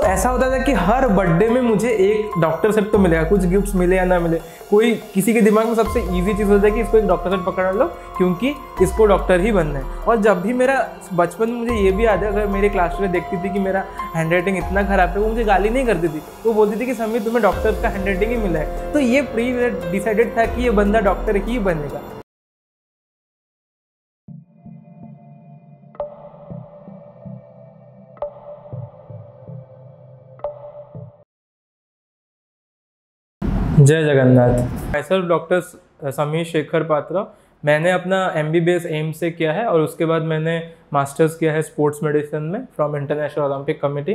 ऐसा होता था कि हर बर्थडे में मुझे एक डॉक्टर सेट तो मिलेगा, कुछ गिफ्ट्स मिले या ना मिले। कोई किसी के दिमाग में सबसे इजी चीज़ होता है कि इसको एक डॉक्टर सेट पकड़ा लो क्योंकि इसको डॉक्टर ही बनना है। और जब भी मेरा बचपन में, मुझे ये भी याद है, अगर मेरे क्लास टीचर देखती थी कि मेरा हैंड राइटिंग इतना खराब है, वो मुझे गाली नहीं करती थी, वो बोलती थी कि समीर तुम्हें डॉक्टर का हैंड राइटिंग ही मिला है। तो ये प्री डिसाइडेड था कि ये बंदा डॉक्टर ही बनेगा। जय जगन्नाथ। मैं सर डॉक्टर समीर शेखर पात्रा। मैंने अपना MBBS एम्स से किया है और उसके बाद मैंने मास्टर्स किया है स्पोर्ट्स मेडिसिन में फ्रॉम इंटरनेशनल ओलंपिक कमेटी।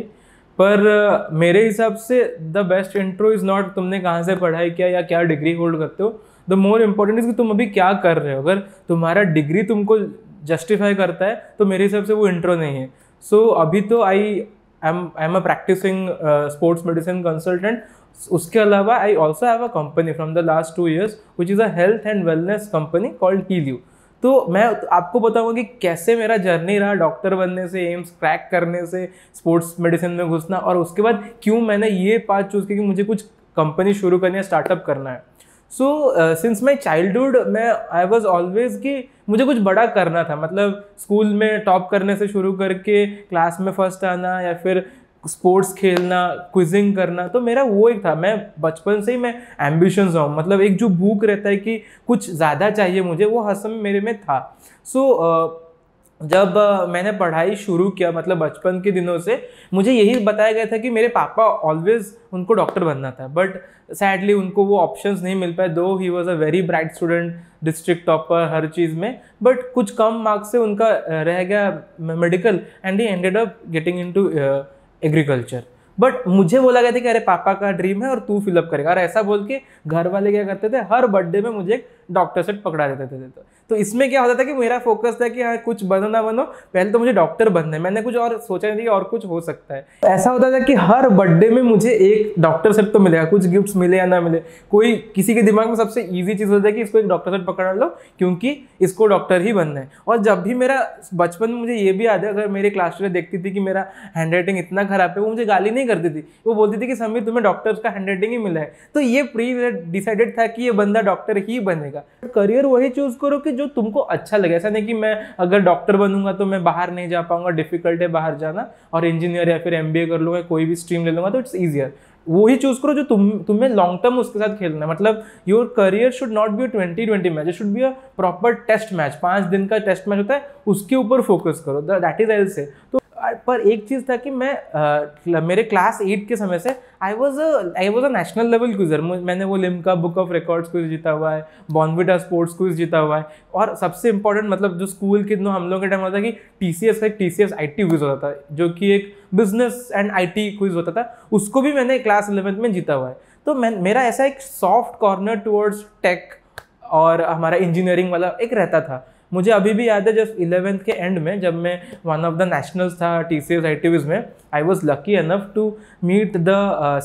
पर मेरे हिसाब से the best intro is not तुमने कहाँ से पढ़ाई किया या क्या डिग्री होल्ड करते हो। द मोर इम्पोर्टेंट इज़ कि तुम अभी क्या कर रहे हो। अगर तुम्हारा डिग्री तुमको जस्टिफाई करता है तो मेरे हिसाब से वो इंट्रो नहीं है। सो अभी तो I am a practising sports medicine consultant. उसके अलावा I also have a company from the last 2 years which is a health and wellness company called Heal You. तो मैं आपको बताऊंगा कि कैसे मेरा जर्नी रहा डॉक्टर बनने से, एम्स क्रैक करने से, स्पोर्ट्स मेडिसिन में घुसना, और उसके बाद क्यों मैंने ये पाथ चूज़ किया कि मुझे कुछ कंपनी शुरू करनी है, स्टार्टअप करना है। सो सिंस माई चाइल्डहुड मैं आई वॉज ऑलवेज कि मुझे कुछ बड़ा करना था। मतलब स्कूल में टॉप करने से शुरू करके क्लास में फर्स्ट आना या फिर स्पोर्ट्स खेलना, क्विजिंग करना, तो मेरा वो एक था। मैं बचपन से ही मैं एम्बिशंस हूँ, मतलब एक जो भूख रहता है कि कुछ ज़्यादा चाहिए मुझे, वो हर समय मेरे में था। जब मैंने पढ़ाई शुरू किया, मतलब बचपन के दिनों से मुझे यही बताया गया था कि मेरे पापा ऑलवेज उनको डॉक्टर बनना था, बट सैडली उनको वो ऑप्शंस नहीं मिल पाए। Though he was a very bright student, district topper हर चीज़ में, बट कुछ कम मार्क्स से उनका रह गया medical and he ended up getting into agriculture. But मुझे बोला गया था कि अरे पापा का ड्रीम है और तू फिलअप करेगा, और ऐसा बोल के घर वाले क्या करते थे, हर बर्थडे में मुझे एक डॉक्टर सेट पकड़ा देते थे। तो इसमें क्या होता था कि मेरा फोकस था कि हाँ कुछ बनो ना बनो, पहले तो मुझे डॉक्टर बनना है। मैंने कुछ और सोचा नहीं था कि और कुछ हो सकता है। ऐसा होता था कि हर बर्थडे में मुझे एक डॉक्टर सेट तो मिलेगा, कुछ गिफ्ट्स मिले या ना मिले। कोई किसी के दिमाग में सबसे ईजी चीज़ होता है कि इसको एक डॉक्टर सेट पकड़ा लो क्योंकि इसको डॉक्टर ही बनना है। और जब भी मेरा बचपन में, मुझे ये भी याद है, अगर मेरे क्लास टीचर देखती थी कि मेरा हैंड राइटिंग इतना खराब है, वो मुझे गाली नहीं करती थी, वो बोलती थी कि समीर तुम्हें डॉक्टर का हैंड राइटिंग ही मिला है। तो ये प्री डिसाइडेड था कि ये बंदा डॉक्टर ही बनेगा। करियर वही चूज करो कि जो तुमको अच्छा लगे। ऐसा नहीं कि मैं अगर डॉक्टर बनूंगा तो मैं बाहर नहीं जा पाऊंगा, डिफिकल्ट है बाहर जाना, और इंजीनियर या फिर MBA कर लूंगा, कोई भी स्ट्रीम ले लूंगा तो इट्स ईजियर। वही चूज करो जो तुम्हें लॉन्ग टर्म उसके साथ खेलना है। मतलब your career should not be 20-20 match, it should be a proper test match. 5 दिन का टेस्ट मैच होता है, उसके ऊपर फोकस करो, दैट इज आई से। तो पर एक चीज़ था कि मैं मेरे क्लास 8 के समय से I was a national level quizzer. मैंने वो Limca book of records quiz जीता हुआ है, बॉर्नविटा स्पोर्ट्स क्विज जीता हुआ है, और सबसे इंपॉर्टेंट, मतलब जो स्कूल के दिनों हम लोगों के टाइम होता था कि TCS का एक TCS IT क्विज होता था, जो कि एक बिजनेस एंड IT क्विज होता था, उसको भी मैंने क्लास 11th में जीता हुआ है। तो मेरा ऐसा एक सॉफ्ट कॉर्नर टुवर्ड्स टेक और हमारा इंजीनियरिंग वाला एक रहता था। मुझे अभी भी याद है जब 11th के एंड में, जब मैं वन ऑफ द नेशनल्स था TCS ITVs में, I was lucky enough to meet the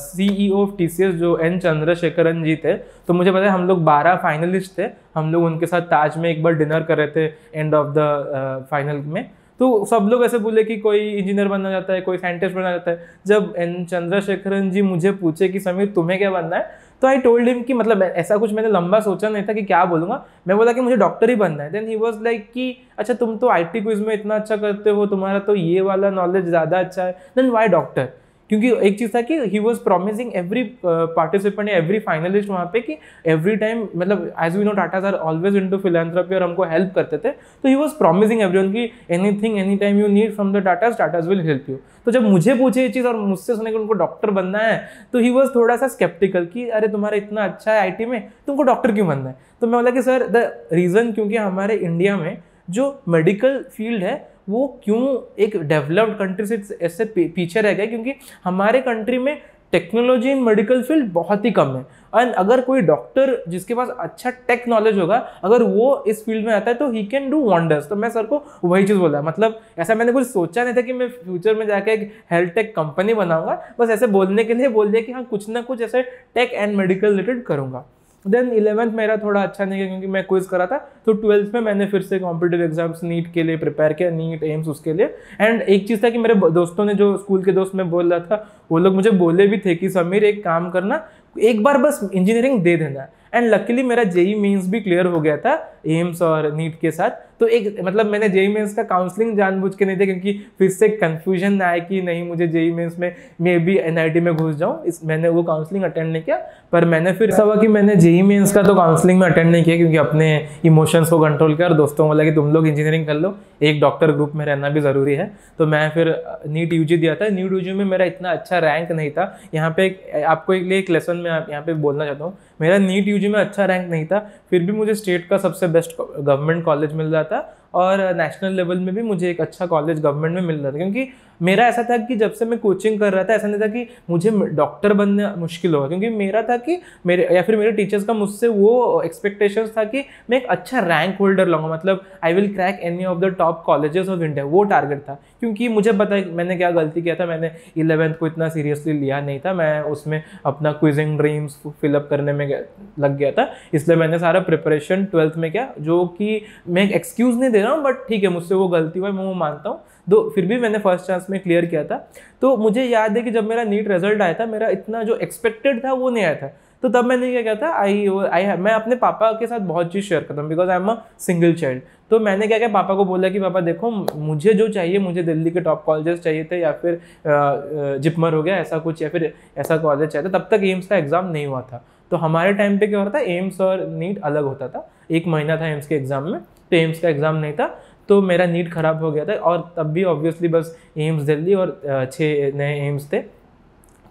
CEO of TCS जो N चंद्रशेखरन जी थे। तो मुझे पता है हम लोग 12 फाइनलिस्ट थे, हम लोग उनके साथ ताज में एक बार डिनर कर रहे थे एंड ऑफ द फाइनल में। तो सब लोग ऐसे बोले कि कोई इंजीनियर बनना चाहता है, कोई साइंटिस्ट बनना चाहता है। जब N चंद्रशेखरन जी मुझे पूछे कि समीर तुम्हें क्या बनना है, तो आई टोल्ड हिम कि, मतलब ऐसा कुछ मैंने लंबा सोचा नहीं था कि क्या बोलूँगा। मैं बोला कि मुझे डॉक्टर ही बनना है। देन ही वाज लाइक कि अच्छा तुम तो IT क्विज में इतना अच्छा करते हो, तुम्हारा तो ये वाला नॉलेज ज़्यादा अच्छा है, देन व्हाई डॉक्टर। क्योंकि एक चीज़ था कि he was promising every participant, every finalist वहाँ पे कि एवरी टाइम, मतलब as we know Tatas are always into philanthropy और हमको हेल्प करते थे। तो ही वॉज प्रॉमिसिंग एवरीवन कि anything any time you need from the Tatas will help you. तो जब मुझे पूछे ये चीज़ और मुझसे सुने कि उनको डॉक्टर बनना है, तो ही वॉज थोड़ा सा स्केप्टिकल कि अरे तुम्हारा इतना अच्छा है IT में, तुमको डॉक्टर क्यों बनना है। तो मैं बोला कि सर द रीज़न, क्योंकि हमारे इंडिया में जो मेडिकल फील्ड है वो क्यों एक डेवलप्ड कंट्री से ऐसे पीछे रह गया, क्योंकि हमारे कंट्री में टेक्नोलॉजी इन मेडिकल फील्ड बहुत ही कम है। एंड अगर कोई डॉक्टर जिसके पास अच्छा टेक नॉलेज होगा, अगर वो इस फील्ड में आता है तो ही कैन डू वंडर्स। तो मैं सर को वही चीज़ बोला। मतलब ऐसा मैंने कुछ सोचा नहीं था कि मैं फ्यूचर में जाके एक हेल्थ टेक कंपनी बनाऊंगा, बस ऐसे बोलने के लिए बोल दिया कि हाँ कुछ ना कुछ ऐसे टेक एंड मेडिकल रिलेटेड करूँगा। देन 11th मेरा थोड़ा अच्छा नहीं गया क्योंकि मैं क्विज करा था, तो 12th में मैंने फिर से कॉम्पिटिटिव एग्जाम्स नीट के लिए प्रिपेयर किया, नीट एम्स उसके लिए। एंड एक चीज़ था कि मेरे दोस्तों ने, जो स्कूल के दोस्त मैं बोल रहा था, वो लोग मुझे बोले भी थे कि समीर एक काम करना, एक बार बस इंजीनियरिंग दे देना। एंड लकीली मेरा जेई मेंस भी क्लियर हो गया था एम्स और नीट के साथ। तो एक मतलब मैंने जेई मेंस का काउंसलिंग जानबूझ के नहीं दिया क्योंकि फिर से कंफ्यूजन ना आए कि नहीं मुझे जेई मेंस में मे बी एनआईटी में घुस जाऊँ, मैंने वो काउंसलिंग अटेंड नहीं किया। पर मैंने फिर ऐसा हुआ कि मैंने जेई मेंस का तो काउंसलिंग में अटेंड नहीं किया क्योंकि अपने इमोशंस को कंट्रोल किया और दोस्तों को बोला कि तुम लोग इंजीनियरिंग कर लो, एक डॉक्टर ग्रुप में रहना भी ज़रूरी है। तो मैं फिर नीट यूजी दिया था। नीट यूजी में मेरा इतना अच्छा रैंक नहीं था। यहाँ पे आपको एक लेसन में यहाँ पे बोलना चाहता हूँ, मेरा नीट यूजी में अच्छा रैंक नहीं था, फिर भी मुझे स्टेट का सबसे बेस्ट गवर्नमेंट कॉलेज मिल रहा था और नेशनल लेवल में भी मुझे एक अच्छा कॉलेज गवर्नमेंट में मिल रहा था। क्योंकि मेरा ऐसा था कि जब से मैं कोचिंग कर रहा था, ऐसा नहीं था कि मुझे डॉक्टर बनना मुश्किल होगा, क्योंकि मेरा था कि मेरे या फिर मेरे टीचर्स का मुझसे वो एक्सपेक्टेशंस था कि मैं एक अच्छा रैंक होल्डर लाऊंगा, मतलब I will crack any of the top colleges of India, वो टारगेट था। क्योंकि मुझे पता है मैंने क्या गलती किया था, मैंने 11th को इतना सीरियसली लिया नहीं था, मैं उसमें अपना क्विजिंग ड्रीम्स फिलअप करने में लग गया था, इसलिए मैंने सारा प्रिपरेशन 12th में किया, जो कि मैं एक एक्सक्यूज़ नहीं दे रहा हूँ, बट ठीक है मुझसे वो गलती हुआ, मैं वो मानता हूँ। तो फिर भी मैंने फर्स्ट चांस में क्लियर किया था। तो मुझे याद है कि जब मेरा नीट रिजल्ट आया था, मेरा इतना जो एक्सपेक्टेड था वो नहीं आया था। तो तब मैंने क्या किया था, मैं अपने पापा के साथ बहुत चीज़ शेयर करता हूँ because I am a single child. तो मैंने क्या किया, पापा को बोला कि पापा देखो मुझे जो चाहिए, मुझे दिल्ली के टॉप कॉलेजेस चाहिए थे या फिर जिपमर हो गया ऐसा कुछ, या फिर ऐसा कॉलेज चाहिए था। तब तक एम्स का एग्ज़ाम नहीं हुआ था। तो हमारे टाइम पे क्या होता था, एम्स और नीट अलग होता था, 1 महीना था एम्स के एग्ज़ाम में, तो एम्स का एग्ज़ाम नहीं था। तो मेरा नीट ख़राब हो गया था और तब भी ऑब्वियसली बस एम्स दिल्ली और 6 नए एम्स थे,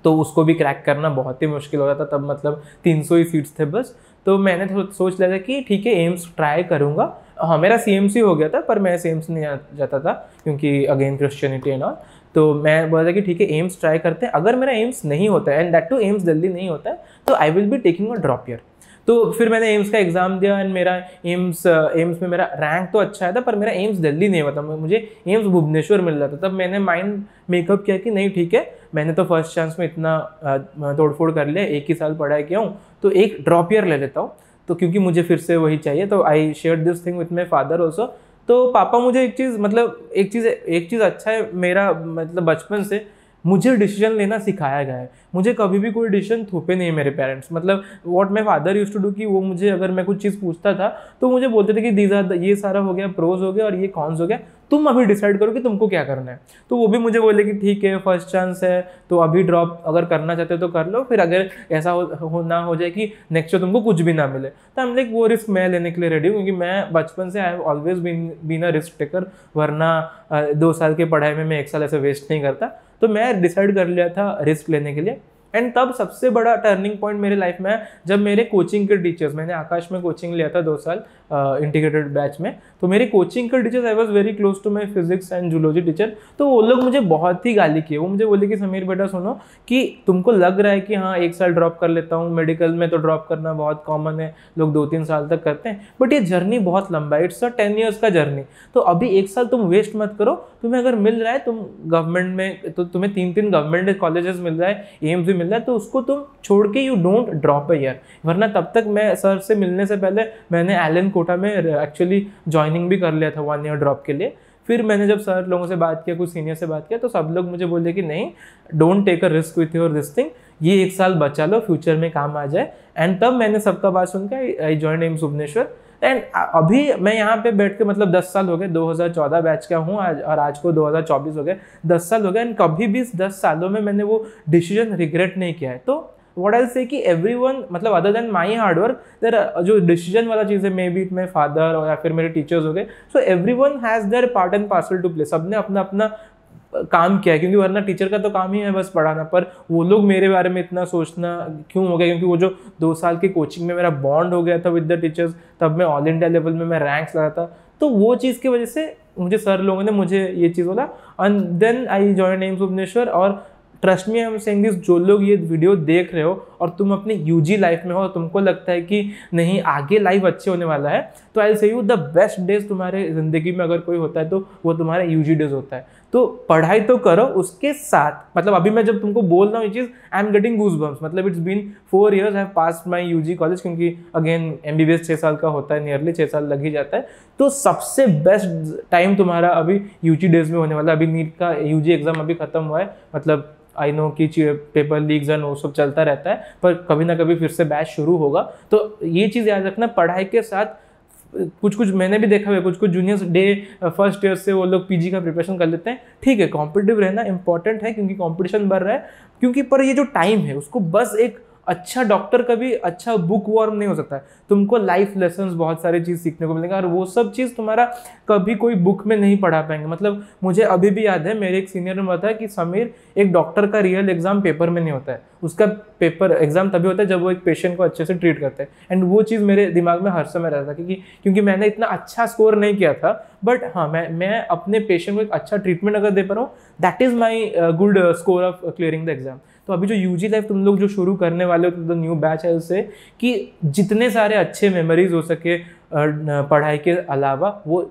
तो उसको भी क्रैक करना बहुत ही मुश्किल हो रहा था। तब मतलब 300 ही सीट्स थे बस। तो मैंने सोच लिया था कि ठीक है एम्स ट्राई करूँगा। हाँ मेरा CMC हो गया था, पर मैं CMC नहीं जाता था क्योंकि अगेन क्रिश्चियनिटी एंड ऑल। तो मैं बोला था कि ठीक है एम्स ट्राई करते हैं, अगर मेरा एम्स नहीं होता है and that to AIIMS Delhi नहीं होता है तो I will be taking a drop year. तो फिर मैंने एम्स का एग्ज़ाम दिया एंड मेरा एम्स में मेरा रैंक तो अच्छा आया था, पर मेरा एम्स दिल्ली नहीं हुआ था, मुझे एम्स भुवनेश्वर मिल रहा था। तब मैंने माइंड मेकअप किया कि नहीं ठीक है, मैंने तो फर्स्ट चांस में इतना तोड़फोड़ कर लिया, 1 ही साल पढ़ाई किया हूँ, तो एक ड्रॉप ईयर ले लेता हूँ। तो क्योंकि मुझे फिर से वही चाहिए, तो I share this thing with my father also. तो पापा मुझे एक चीज़ अच्छा है मेरा, मतलब बचपन से मुझे डिसीजन लेना सिखाया गया है। मुझे कभी भी कोई डिसीजन थोपे नहीं मेरे पेरेंट्स, मतलब what my father used to do कि वो मुझे अगर मैं कुछ चीज़ पूछता था तो मुझे बोलते थे कि दीज आर ये सारा हो गया, प्रोज हो गया और ये कॉन्स हो गया, तुम अभी डिसाइड करो कि तुमको क्या करना है। तो वो भी मुझे बोले कि ठीक है फर्स्ट चांस है तो अभी ड्रॉप अगर करना चाहते हो तो कर लो, फिर अगर ऐसा ना हो जाए कि नेक्स्ट ईयर तुमको कुछ भी ना मिले, तो हम लाइक वो रिस्क मैं लेने के लिए रेडी हूँ, क्योंकि मैं बचपन से I have always been a risk taker, वरना 2 साल की पढ़ाई में मैं 1 साल ऐसे वेस्ट नहीं करता। तो मैं डिसाइड कर लिया था रिस्क लेने के लिए। एंड तब सबसे बड़ा टर्निंग पॉइंट मेरे लाइफ में है जब मेरे कोचिंग के टीचर्स, मैंने आकाश में कोचिंग लिया था 2 साल इंटीग्रेटेड बैच में, तो मेरे कोचिंग के teachers I was very close to my physics and zoology teacher. तो वो लोग मुझे बहुत ही गाली किए, वो मुझे बोले कि समीर बेटा सुनो कि तुमको लग रहा है कि हाँ 1 साल ड्रॉप कर लेता हूँ, मेडिकल में तो ड्रॉप करना बहुत कॉमन है, लोग 2-3 साल तक करते हैं, बट ये जर्नी बहुत लंबा है, इट्स अ 10 ईयर्स का जर्नी। तो अभी 1 साल तुम वेस्ट मत करो, तुम्हें अगर मिल रहा है तुम गवर्नमेंट में, तो तुम्हें 3 गवर्नमेंट कॉलेजेस मिल रहा है, एम्स भी मिल रहा है, तो उसको तुम छोड़ के you don't drop a year. वरना तब तक मैं सर से मिलने से पहले मैंने एलन कोटा में एक्चुअली ज्वाइनिंग भी कर लिया था 1 ईयर ड्रॉप के लिए। फिर मैंने जब सर लोगों से बात किया, कुछ सीनियर से बात किया, तो सब लोग मुझे बोले कि नहीं don't take a risk with your this thing, ये 1 साल बचा लो, फ्यूचर में काम आ जाए। एंड तब मैंने सबका बात सुन के I join AIIMS Bhubaneswar. And अभी मैं यहाँ पे बैठ के मतलब 10 साल हो गए, 2014 बैच का हूँ आज, और आज को 2024 हो गए, 10 साल हो गए। एंड कभी भी इस 10 सालों में मैंने वो डिसीजन रिग्रेट नहीं किया है। तो व्हाट आई से कि एवरीवन, मतलब other than my hard work, there जो डिसीजन वाला चीज़ है, maybe it my father और या फिर मेरे टीचर्स हो गए, so everyone has their part and parcel to play. सबने अपना अपना काम किया है, क्योंकि वरना टीचर का तो काम ही है बस पढ़ाना, पर वो लोग मेरे बारे में इतना सोचना क्यों हो गया, क्योंकि वो जो 2 साल की कोचिंग में मेरा बॉन्ड हो गया था विद द टीचर्स, तब मैं ऑल इंडिया लेवल में मैं रैंक्स लगा था, तो वो चीज़ की वजह से मुझे सर लोगों ने मुझे ये चीज़ बोला। And then I join AIIMS Bhubaneswar. और trust me I am saying this, जो लोग ये वीडियो देख रहे हो और तुम अपने यूजी लाइफ में हो, तुमको लगता है कि नहीं आगे लाइफ अच्छे होने वाला है, तो आई से यू द बेस्ट डेज तुम्हारे ज़िंदगी में अगर कोई होता है तो वो तुम्हारा यूजी डेज होता है। तो पढ़ाई तो करो, उसके साथ मतलब अभी मैं जब तुमको बोल रहा हूँ ये चीज़, आई एम गेटिंग गूज़बम्प्स, मतलब it's been 4 years I have passed my UG college, क्योंकि अगेन MBBS 6 साल का होता है, नियरली 6 साल लग ही जाता है। तो सबसे बेस्ट टाइम तुम्हारा अभी यूजी डेज में होने वाला है। अभी नीट का यूजी एग्ज़ाम अभी ख़त्म हुआ है, मतलब आई नो कि पेपर लीक्स एंड वो सब चलता रहता है, पर कभी ना कभी फिर से बैच शुरू होगा। तो ये चीज़ याद रखना, पढ़ाई के साथ कुछ मैंने भी देखा हुआ है, कुछ जूनियर्स डे फर्स्ट ईयर से वो लोग पीजी का प्रिपरेशन कर लेते हैं। ठीक है, कॉम्पिटिटिव रहना इंपॉर्टेंट है क्योंकि कंपटीशन बढ़ रहा है, क्योंकि पर ये जो टाइम है उसको बस एक अच्छा डॉक्टर कभी अच्छा बुक वर्म नहीं हो सकता है। तुमको लाइफ लेसन्स बहुत सारी चीज़ सीखने को मिलेगा, और वो सब चीज़ तुम्हारा कभी कोई बुक में नहीं पढ़ा पाएंगे। मतलब मुझे अभी भी याद है, मेरे एक सीनियर ने बताया कि समीर, एक डॉक्टर का रियल एग्जाम पेपर में नहीं होता है, उसका पेपर एग्जाम तभी होता है जब वो एक पेशेंट को अच्छे से ट्रीट करते हैं। एंड वो चीज़ मेरे दिमाग में हर समय रहता था, क्योंकि मैंने इतना अच्छा स्कोर नहीं किया था, बट हाँ मैं अपने पेशेंट को एक अच्छा ट्रीटमेंट अगर दे पा रहा हूँ, that is my good score of clearing the exam. तो अभी जो यूजी लाइफ तुम लोग जो शुरू करने वाले हो, तो द न्यू बैच है उससे, कि जितने सारे अच्छे मेमोरीज हो सके पढ़ाई के अलावा वो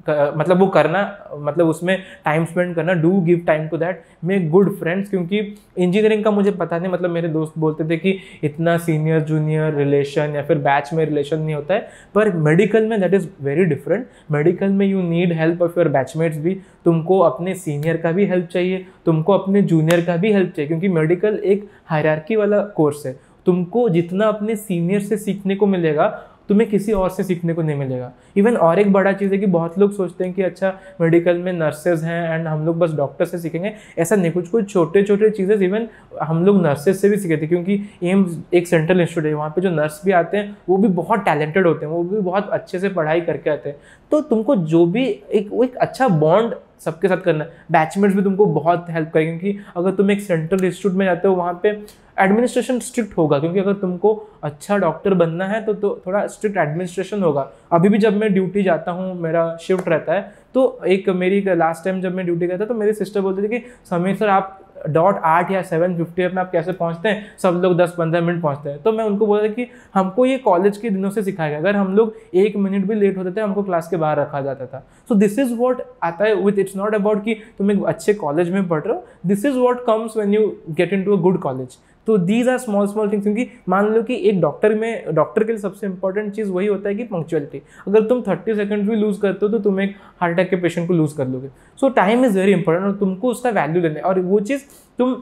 मतलब वो करना, मतलब उसमें टाइम स्पेंड करना, do give time to that, make good friends. क्योंकि इंजीनियरिंग का मुझे पता नहीं, मतलब मेरे दोस्त बोलते थे कि इतना सीनियर जूनियर रिलेशन या फिर बैच में रिलेशन नहीं होता है, पर मेडिकल में that is very different. Medical में you need help of your batchmates भी, तुमको अपने सीनियर का भी हेल्प चाहिए, तुमको अपने जूनियर का भी हेल्प चाहिए, क्योंकि मेडिकल एक हायरार्की वाला कोर्स है। तुमको जितना अपने सीनियर से सीखने को मिलेगा, तुम्हें किसी और से सीखने को नहीं मिलेगा। इवन और एक बड़ा चीज़ है कि बहुत लोग सोचते हैं कि अच्छा मेडिकल में नर्सेज हैं एंड हम लोग बस डॉक्टर से सीखेंगे, ऐसा नहीं। कुछ छोटे छोटे चीज़ें इवन हम लोग नर्सेज से भी सीखे थे, क्योंकि एम्स एक सेंट्रल इंस्टीट्यूट है, वहाँ पे जो नर्स भी आते हैं वो भी बहुत टैलेंटेड होते हैं, वो भी बहुत अच्छे से पढ़ाई करके आते हैं। तो तुमको जो भी एक अच्छा बॉन्ड सबके साथ करना है। बैचमेट्स भी तुमको बहुत हेल्प करेंगे, क्योंकि अगर तुम एक सेंट्रल इंस्टीट्यूट में जाते हो वहाँ पे एडमिनिस्ट्रेशन स्ट्रिक्ट होगा, क्योंकि अगर तुमको अच्छा डॉक्टर बनना है तो थोड़ा स्ट्रिक्ट एडमिनिस्ट्रेशन होगा। अभी भी जब मैं ड्यूटी जाता हूँ, मेरा शिफ्ट रहता है, तो एक मेरी लास्ट टाइम जब मैं ड्यूटी गया था तो मेरी सिस्टर बोलती थी कि समीर सर आप .8 या 7:50 में आप कैसे पहुंचते हैं, सब लोग 10-15 मिनट पहुंचते हैं। तो मैं उनको बोला कि हमको ये कॉलेज के दिनों से सिखाया गया, अगर हम लोग 1 मिनट भी लेट होते थे हमको क्लास के बाहर रखा जाता था। सो दिस इज व्हाट आता है विथ, इट्स नॉट अबाउट कि तुम एक अच्छे कॉलेज में पढ़ रहे हो, this is what comes when you get into a good college. तो दीज आर स्मॉल थिंग्स, क्योंकि मान लो कि एक डॉक्टर के लिए सबसे इंपॉर्टेंट चीज़ वही होता है कि पंक्चुअलिटी। अगर तुम 30 सेकंड भी लूज़ करते हो तो तुम एक हार्ट अटैक के पेशेंट को लूज़ कर लोगे। सो टाइम इज़ वेरी इंपॉर्टेंट, और तुमको उसका वैल्यू देना है, और वो चीज़ तुम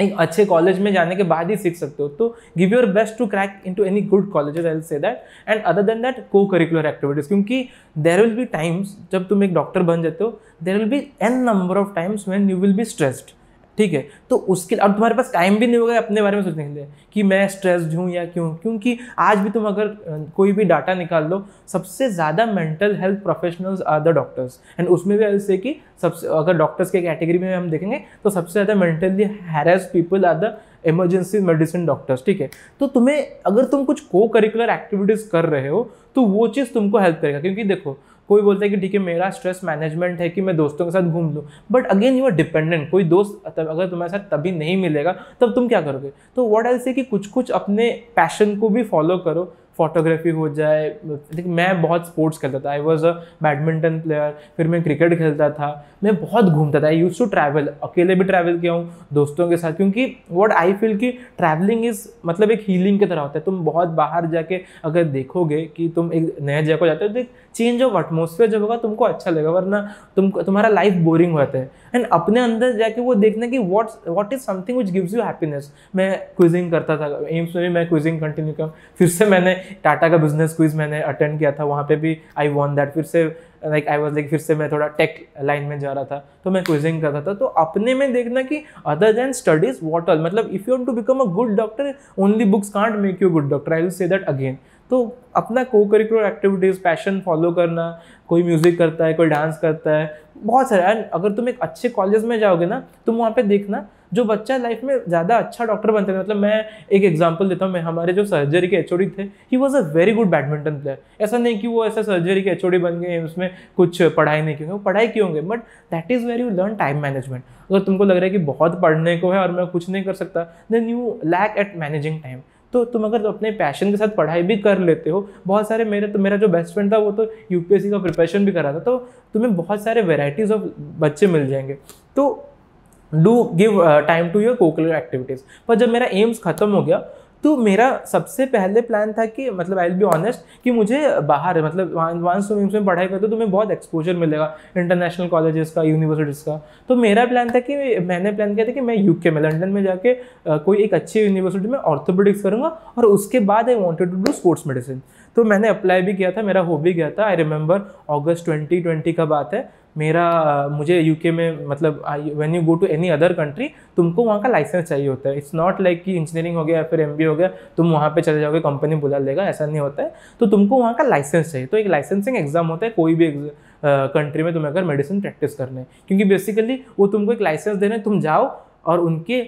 एक अच्छे कॉलेज में जाने के बाद ही सीख सकते हो। तो give your best to crack into any good colleges, I will say that. And other than that, co curricular activities, क्योंकि देयर विल बी टाइम्स जब तुम एक डॉक्टर बन जाते हो, there will be an number of times when you will be stressed. ठीक है, तो उसके अब तुम्हारे पास टाइम भी नहीं होगा अपने बारे में सोचने के लिए कि मैं स्ट्रेस्ड हूँ या क्यों, क्योंकि आज भी तुम अगर कोई भी डाटा निकाल लो, सबसे ज़्यादा mental health professionals are the doctors. And उसमें भी ऐसे कि सबसे, अगर डॉक्टर्स के कैटेगरी में हम देखेंगे तो सबसे ज़्यादा mentally harassed people are the emergency medicine doctors. ठीक है, तो तुम्हें अगर तुम कुछ को करिकुलर एक्टिविटीज़ कर रहे हो तो वो चीज़ तुमको हेल्प करेगा। क्योंकि देखो, कोई बोलता है कि ठीक है मेरा स्ट्रेस मैनेजमेंट है कि मैं दोस्तों के साथ घूम लूँ, but again you are dependent. कोई दोस्त अगर तुम्हारे साथ तभी नहीं मिलेगा तब तुम क्या करोगे? तो व्हाट आई से कि कुछ अपने पैशन को भी फॉलो करो। फोटोग्राफी हो जाए, देखिए मैं बहुत स्पोर्ट्स खेलता था, I was a badminton player, फिर मैं क्रिकेट खेलता था, मैं बहुत घूमता था, आई यूज टू ट्रैवल, अकेले भी ट्रैवल किया हूँ, दोस्तों के साथ, क्योंकि व्हाट आई फील कि ट्रैवलिंग इज मतलब एक हीलिंग की तरह होता है। तुम बहुत बाहर जाके अगर देखोगे कि तुम एक नए जगह को जाते हो तो एक चेंज ऑफ एटमोसफियर जब होगा तुमको अच्छा लगेगा, वरना तुम्हारा लाइफ बोरिंग हो जाता है। एंड अपने अंदर जाके वो देखना कि what is something which gives you happiness. मैं क्विजिंग करता था, एम्स में भी मैं क्विजिंग कंटिन्यू किया, फिर से मैंने टाटा का बिजनेस क्विज मैंने अटेंड किया था, वहाँ पे भी आई वॉन दैट। फिर से फिर से मैं थोड़ा टेक लाइन में जा रहा था तो मैं क्विजिंग करता था। तो अपने में देखना कि other than studies what all, मतलब if you want to become a good doctor only books can't make you good doctor, I will say that again. तो अपना को करिकुलर एक्टिविटीज़, पैशन फॉलो करना, कोई म्यूज़िक करता है, कोई डांस करता है, बहुत सारे। एंड अगर तुम एक अच्छे कॉलेज में जाओगे ना, तुम वहाँ पे देखना जो बच्चा लाइफ में ज़्यादा अच्छा डॉक्टर बनते थे, मतलब मैं एक एग्जांपल देता हूँ, मैं हमारे जो सर्जरी के एचओडी थे, ही was a very good badminton player. ऐसा नहीं कि वो ऐसा सर्जरी के एचओडी बन गए उसमें कुछ पढ़ाई नहीं की होंगे, वो पढ़ाई की होंगे, but that is where you learn time management. अगर तुमको लग रहा है कि बहुत पढ़ने को है और मैं कुछ नहीं कर सकता, then you lack at managing time. तो तुम अगर अपने पैशन के साथ पढ़ाई भी कर लेते हो, बहुत सारे मेरा जो बेस्ट फ्रेंड था वो तो यूपीएससी का प्रिपरेशन भी कर रहा था, तो तुम्हें बहुत सारे वेराइटीज़ ऑफ बच्चे मिल जाएंगे। तो do give time to your cocurricular activities. पर जब मेरा एम्स खत्म हो गया तो मेरा सबसे पहले प्लान था कि मतलब आई विल बी ऑनेस्ट कि मुझे बाहर मतलब वांस तुम एम्स में पढ़ाई करते हो तुम्हें बहुत एक्सपोजर मिलेगा इंटरनेशनल कॉलेजेस का, यूनिवर्सिटीज़ का। तो मेरा प्लान था कि मैंने प्लान किया था कि मैं यूके में लंदन में जाके कोई एक अच्छी यूनिवर्सिटी में ऑर्थोपेडिक्स करूँगा और उसके बाद I wanted to do sports medicine. तो मैंने अप्लाई भी किया था, मेरा हो भी गया था। आई रिमेंबर अगस्त 2020 का बात है, मुझे यूके में मतलब when you go to any other country तुमको वहाँ का लाइसेंस चाहिए होता है। इट्स नॉट लाइक कि इंजीनियरिंग हो गया या फिर एमबीए हो गया तुम वहाँ पे चले जाओगे कंपनी बुला लेगा, ऐसा नहीं होता है। तो तुमको वहाँ का लाइसेंस चाहिए। तो एक लाइसेंसिंग एग्जाम होता है कोई भी कंट्री में तुम्हें अगर मेडिसिन प्रैक्टिस करना है, क्योंकि बेसिकली वो तुमको एक लाइसेंस दे रहे हैं, तुम जाओ और उनके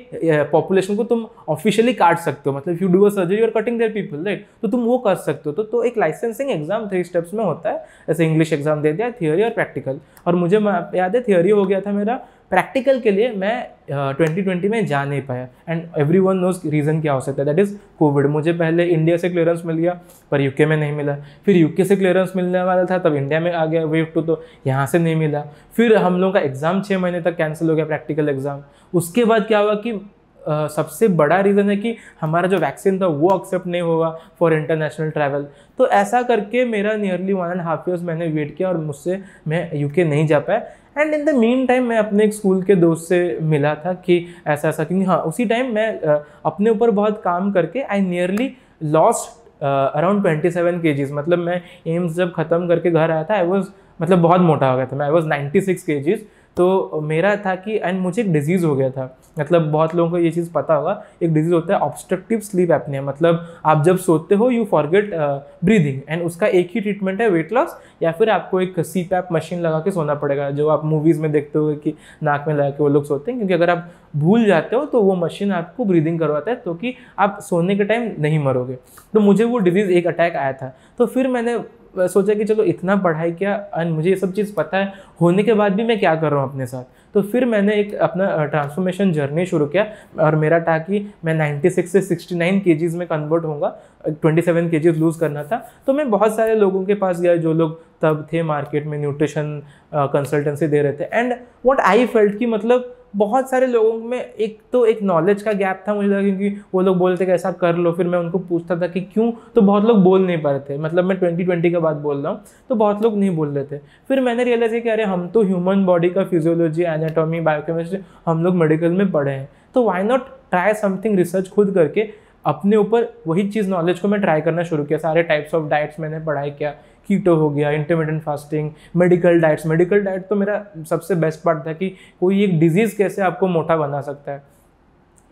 पॉपुलेशन को तुम ऑफिशियली काट सकते हो। मतलब if you do a surgery और कटिंग देयर पीपल, राइट, तो तुम वो कर सकते हो। तो एक लाइसेंसिंग एग्जाम 3 स्टेप्स में होता है। ऐसे इंग्लिश एग्जाम दे दिया, थियोरी और प्रैक्टिकल। और मुझे याद है थियोरी हो गया था मेरा, प्रैक्टिकल के लिए मैं 2020 में जा नहीं पाया। एंड एवरीवन नोज रीज़न क्या हो सकता है, दैट इज़ कोविड। मुझे पहले इंडिया से क्लियरेंस मिल गया पर यूके में नहीं मिला, फिर यूके से क्लियरेंस मिलने वाला था तब इंडिया में आ गया वेव 2, तो यहाँ से नहीं मिला। फिर हम लोग का एग्ज़ाम 6 महीने तक कैंसिल हो गया, प्रैक्टिकल एग्ज़ाम। उसके बाद क्या हुआ कि सबसे बड़ा रीज़न है कि हमारा जो वैक्सीन था वो एक्सेप्ट नहीं हुआ फॉर इंटरनेशनल ट्रैवल। तो ऐसा करके मेरा नियरली 1.5 ईयर्स मैंने वेट किया और मुझसे मैं यूके नहीं जा पाया। And in the mean time मैं अपने एक स्कूल के दोस्त से मिला था कि ऐसा ऐसा, क्योंकि हाँ उसी टाइम मैं अपने ऊपर बहुत काम करके आई नियरली लॉस्ट अराउंड 27 kgs। मतलब मैं एम्स जब ख़त्म करके घर आया था आई वॉज मतलब बहुत मोटा हो गया था मैं, आई वॉज 96 kgs। तो मेरा था कि एंड मुझे एक डिजीज़ हो गया था, मतलब बहुत लोगों को ये चीज़ पता होगा, एक डिजीज़ होता है ऑब्स्ट्रक्टिव स्लीप एपनिया। मतलब आप जब सोते हो यू फॉरगेट ब्रीदिंग, एंड उसका एक ही ट्रीटमेंट है वेट लॉस, या फिर आपको एक सीपैप मशीन लगा के सोना पड़ेगा, जो आप मूवीज़ में देखते हो कि नाक में लगा के वो लोग सोते हैं, क्योंकि अगर आप भूल जाते हो तो वो मशीन आपको ब्रीदिंग करवाता है, तो कि आप सोने के टाइम नहीं मरोगे। तो मुझे वो डिजीज़ एक अटैक आया था। तो फिर मैंने सोचा कि चलो इतना पढ़ाई किया एंड मुझे ये सब चीज़ पता है, होने के बाद भी मैं क्या कर रहा हूँ अपने साथ। तो फिर मैंने एक अपना ट्रांसफॉर्मेशन जर्नी शुरू किया और मेरा था कि मैं 96 से 69 kgs में कन्वर्ट होऊंगा, 27 kgs लूज़ करना था। तो मैं बहुत सारे लोगों के पास गया जो लोग तब थे मार्केट में न्यूट्रिशन कंसल्टेंसी दे रहे थे। एंड व्हाट आई फेल्ट कि मतलब बहुत सारे लोगों में एक नॉलेज का गैप था मुझे लगा, क्योंकि वो लोग बोलते कि ऐसा कर लो। फिर मैं उनको पूछता था कि क्यों, तो बहुत लोग बोल नहीं पा रहे थे। मतलब मैं 2020 के बाद बोल रहा हूँ, तो बहुत लोग नहीं बोल रहे थे। फिर मैंने रियलाइज किया कि अरे हम तो ह्यूमन बॉडी का फिजियोलॉजी, एनाटॉमी, बायोकेमिस्ट्री हम लोग मेडिकल में पढ़े हैं, तो why not try something research खुद करके अपने ऊपर वही चीज़ नॉलेज को मैं ट्राई करना शुरू किया। सारे टाइप्स ऑफ डाइट्स मैंने पढ़ाई किया, कीटो हो गया, इंटरमिटेंट फास्टिंग, मेडिकल डाइट तो मेरा सबसे बेस्ट पार्ट था कि कोई एक डिजीज़ कैसे आपको मोटा बना सकता है,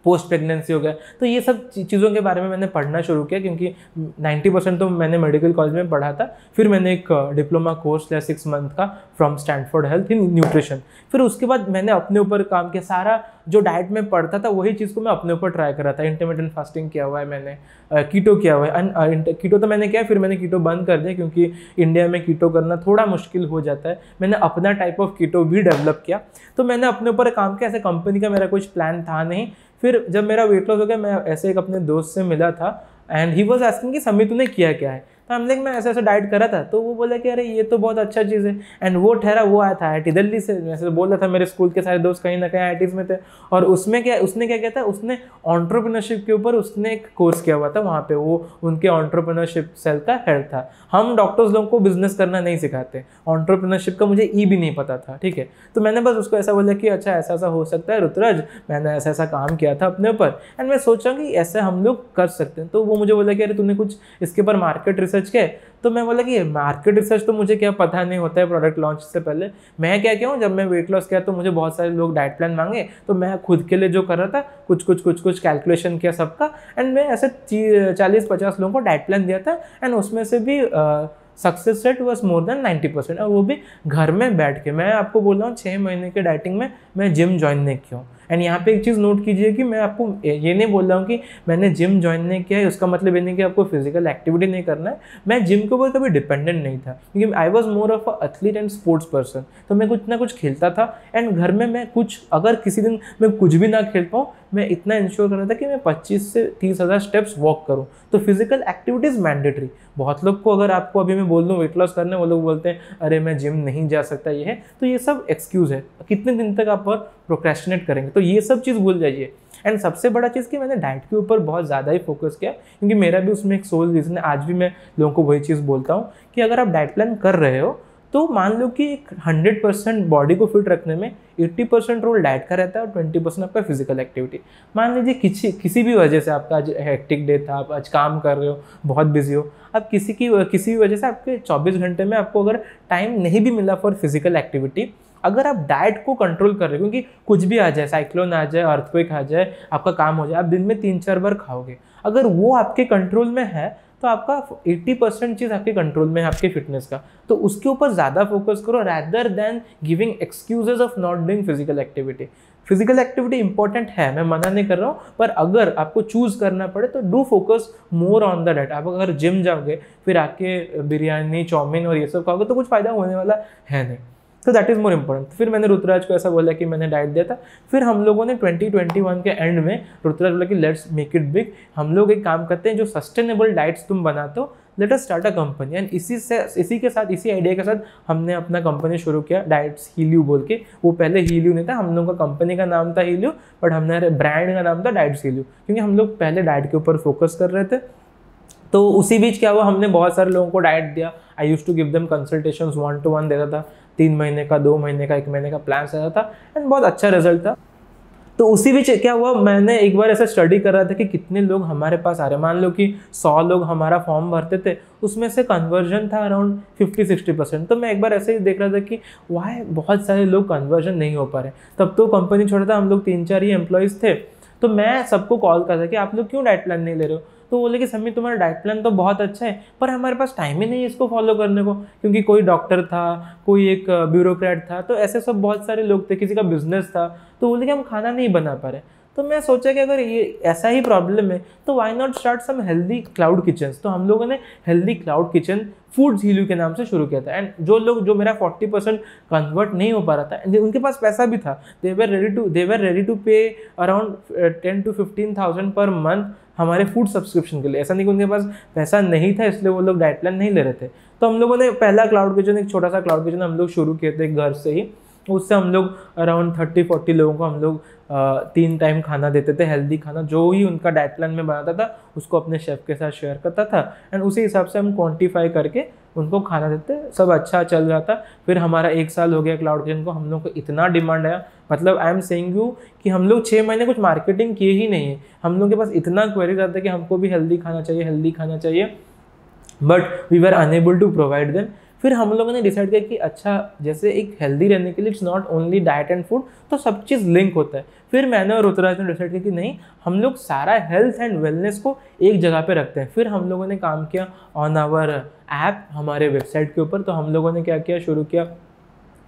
पोस्ट प्रेगनेंसी हो गया। तो ये सब चीज़ों के बारे में मैंने पढ़ना शुरू किया, क्योंकि 90% तो मैंने मेडिकल कॉलेज में पढ़ा था। फिर मैंने एक डिप्लोमा कोर्स लिया 6 मंथ का from Stanford health in nutrition. फिर उसके बाद मैंने अपने ऊपर काम किया, सारा जो डाइट में पढ़ता था वही चीज़ को मैं अपने ऊपर ट्राई कर रहा था। इंटरमिटेंट फास्टिंग किया हुआ है मैंने, कीटो किया हुआ है। कीटो तो मैंने किया, फिर मैंने कीटो बंद कर दिया क्योंकि इंडिया में कीटो करना थोड़ा मुश्किल हो जाता है। मैंने अपना टाइप ऑफ कीटो भी डेवलप किया। तो मैंने अपने ऊपर काम किया, ऐसे कंपनी का मेरा कुछ प्लान था नहीं। फिर जब मेरा वेट लॉस हो गया, मैं ऐसे एक अपने दोस्त से मिला था एंड ही वाज आस्किंग कि समी तूने किया क्या है। तो हमने मैं ऐसा ऐसा डाइट करा था, तो वो बोला कि अरे ये तो बहुत अच्छा चीज़ है। एंड वो ठहरा, वो आया था IIT दिल्ली से, जैसे बोल रहा था मेरे स्कूल के सारे दोस्त कहीं ना कहीं IITs में थे। और उसने क्या किया था, उसने एंटरप्रेन्योरशिप के ऊपर उसने एक कोर्स किया हुआ था वहाँ पे, वो उनके एंटरप्रेन्योरशिप सेल का हेड था। हम डॉक्टर्स लोगों को बिजनेस करना नहीं सिखाते, एंटरप्रेन्योरशिप का मुझे भी नहीं पता था, ठीक है। तो मैंने बस उसको ऐसा बोला कि अच्छा ऐसा ऐसा हो सकता है रुतराज, मैंने ऐसा ऐसा काम किया था अपने ऊपर एंड मैं सोचा कि ऐसे हम लोग कर सकते हैं। तो वो मुझे बोला कि अरे तूने कुछ इसके ऊपर मार्केट रिसर्च किया है। तो मैं बोला कि मार्केट रिसर्च तो मुझे क्या पता नहीं होता है प्रोडक्ट लॉन्च से पहले। मैं क्या किया हूँ, जब मैं वेट लॉस किया तो मुझे बहुत सारे लोग डाइट प्लान मांगे, तो मैं खुद के लिए जो कर रहा था कुछ कैलकुलेशन किया सबका एंड मैं ऐसे 40-50 लोगों को डाइट प्लान दिया था एंड उसमें से भी success rate was more than 90%, और वो भी घर में बैठ के। मैं आपको बोल रहा हूँ 6 महीने के डाइटिंग में मैं जिम ज्वाइन नहीं किया हूँ। एंड यहाँ पे एक चीज़ नोट कीजिए कि मैं आपको ये नहीं बोल रहा हूँ कि मैंने जिम ज्वाइन नहीं किया है, उसका मतलब ये नहीं कि आपको फिजिकल एक्टिविटी नहीं करना है। मैं जिम के ऊपर कभी डिपेंडेंट नहीं था, क्योंकि I was more of a athlete and sports person. तो मैं कुछ ना कुछ खेलता था, एंड घर में मैं कुछ, अगर किसी दिन मैं कुछ भी ना खेल पाऊँ, मैं इतना इंश्योर कर रहा था कि मैं 25 से 30,000 स्टेप्स वॉक करूँ। तो फिजिकल एक्टिविटीज़ मैंडेटरी। बहुत लोग को, अगर आपको अभी मैं बोल दूँ वेट लॉस करने, वो लोग बोलते हैं अरे मैं जिम नहीं जा सकता, ये है। तो ये सब एक्सक्यूज़ है, कितने दिन तक आप और प्रोक्रेस्टिनेट करेंगे। तो ये सब चीज़ भूल जाइए। एंड सबसे बड़ा चीज़ कि मैंने डाइट के ऊपर बहुत ज़्यादा ही फोकस किया, क्योंकि मेरा भी उसमें एक सोल रीज़न है। आज भी मैं लोगों को वही चीज़ बोलता हूँ कि अगर आप डाइट प्लान कर रहे हो तो मान लो कि 100% बॉडी को फिट रखने में 80% रोल डाइट का रहता है और 20% आपका फिजिकल एक्टिविटी। मान लीजिए किसी भी वजह से आपका आज हेक्टिक डे था, आप आज काम कर रहे हो, बहुत बिजी हो, अब किसी भी वजह से आपके 24 घंटे में आपको अगर टाइम नहीं भी मिला फॉर फिजिकल एक्टिविटी, अगर आप डाइट को कंट्रोल कर रहे हो, क्योंकि कुछ भी आ जाए, साइक्लोन आ जाए, अर्थक्वेक आ जाए, आपका काम हो जाए, आप दिन में 3-4 बार खाओगे, अगर वो आपके कंट्रोल में है तो आपका 80% चीज़ आपके कंट्रोल में है, आपके फिटनेस का। तो उसके ऊपर ज़्यादा फोकस करो rather than giving excuses of not doing physical activity. Physical activity important है, मैं मना नहीं कर रहा हूँ, पर अगर आपको चूज करना पड़े तो do focus more on the diet. आप अगर जिम जाओगे फिर आके बिरयानी, चाउमीन और ये सब खाओगे तो कुछ फ़ायदा होने वाला है नहीं। तो दैट इज़ मोर इम्पोर्टेंट। फिर मैंने रुतराज को ऐसा बोला कि मैंने डाइट दिया था। फिर हम लोगों ने 2021 के एंड में रुतराज बोला कि लेट्स मेक इट बिग, हम लोग एक काम करते हैं, जो सस्टेनेबल डाइट्स तुम बनाते हो, let us start a company. And इसी के साथ, इसी आइडिया के साथ हमने अपना कंपनी शुरू किया, डाइट्स हीलियो बोल के। वो पहले हीलियो नहीं था, हम लोगों का कंपनी का नाम था हीलियो, बट हमारे ब्रांड का नाम था डाइट्स हीलियो, क्योंकि हम लोग पहले डाइट के ऊपर फोकस कर रहे थे। तो उसी बीच क्या हुआ, हमने बहुत सारे लोगों को डाइट दिया। I use to give them consultations, 1-to-1 देता था, 3 महीने का, 2 महीने का, 1 महीने का प्लान रहता था, एंड बहुत अच्छा रिजल्ट था। तो उसी बीच क्या हुआ, मैंने एक बार ऐसा स्टडी कर रहा था कि कितने लोग हमारे पास आ रहे। मान लो कि 100 लोग हमारा फॉर्म भरते थे, उसमें से कन्वर्जन था अराउंड 50-60%। तो मैं एक बार ऐसे ही देख रहा था कि वाई बहुत सारे लोग कन्वर्जन नहीं हो पा रहे। तब तो कंपनी छोड़ा था, हम लोग 3-4 ही एम्प्लॉयज़ थे। तो मैं सबको कॉल कर था कि आप लोग क्यों डाइट प्लान नहीं ले रहे हो। तो बोले कि समी तुम्हारा डाइट प्लान तो बहुत अच्छा है, पर हमारे पास टाइम ही नहीं है इसको फॉलो करने को, क्योंकि कोई डॉक्टर था, कोई एक ब्यूरोक्रेट था, तो ऐसे सब बहुत सारे लोग थे, किसी का बिजनेस था। तो बोले कि हम खाना नहीं बना पा रहे। तो मैं सोचा कि अगर ये ऐसा ही प्रॉब्लम है तो why not start some healthy cloud kitchen. तो हम लोगों ने हेल्दी क्लाउड किचन फूड्स हीलियो के नाम से शुरू किया था। एंड जो मेरा 40% कन्वर्ट नहीं हो पा रहा था, उनके पास पैसा भी था, दे वर रेडी टू पे अराउंड 10 to 15,000 पर मंथ हमारे फूड सब्सक्रिप्शन के लिए। ऐसा नहीं कि उनके पास पैसा नहीं था इसलिए वो लोग डाइट प्लान नहीं ले रहे थे। तो हम लोगों ने पहला क्लाउड किचन, एक छोटा सा क्लाउड किचन हम लोग शुरू किए थे घर से ही। उससे हम लोग अराउंड 30-40 लोगों को हम लोग 3 टाइम खाना देते थे, हेल्दी खाना, जो ही उनका डाइट प्लान में बनाता था उसको अपने शेफ़ के साथ शेयर करता था, एंड उसी हिसाब से हम क्वान्टिफाई करके उनको खाना देते। सब अच्छा चल रहा था। फिर हमारा 1 साल हो गया क्लाउड किचन को, हम लोग को इतना डिमांड आया, मतलब आई एम सेइंग यू कि हम लोग 6 महीने कुछ मार्केटिंग किए ही नहीं है, हम लोग के पास इतना क्वेरीज आता है कि हमको भी हेल्दी खाना चाहिए, but we were unable to provide them. फिर हम लोगों ने डिसाइड किया कि अच्छा, जैसे एक हेल्दी रहने के लिए it's not only diet and food, तो सब चीज़ लिंक होता है। फिर मैंने और रुतराज ने डिसाइड किया कि नहीं, हम लोग सारा हेल्थ एंड वेलनेस को एक जगह पे रखते हैं। फिर हम लोगों ने काम किया ऑन आवर ऐप, हमारे वेबसाइट के ऊपर। तो हम लोगों ने क्या किया, शुरू किया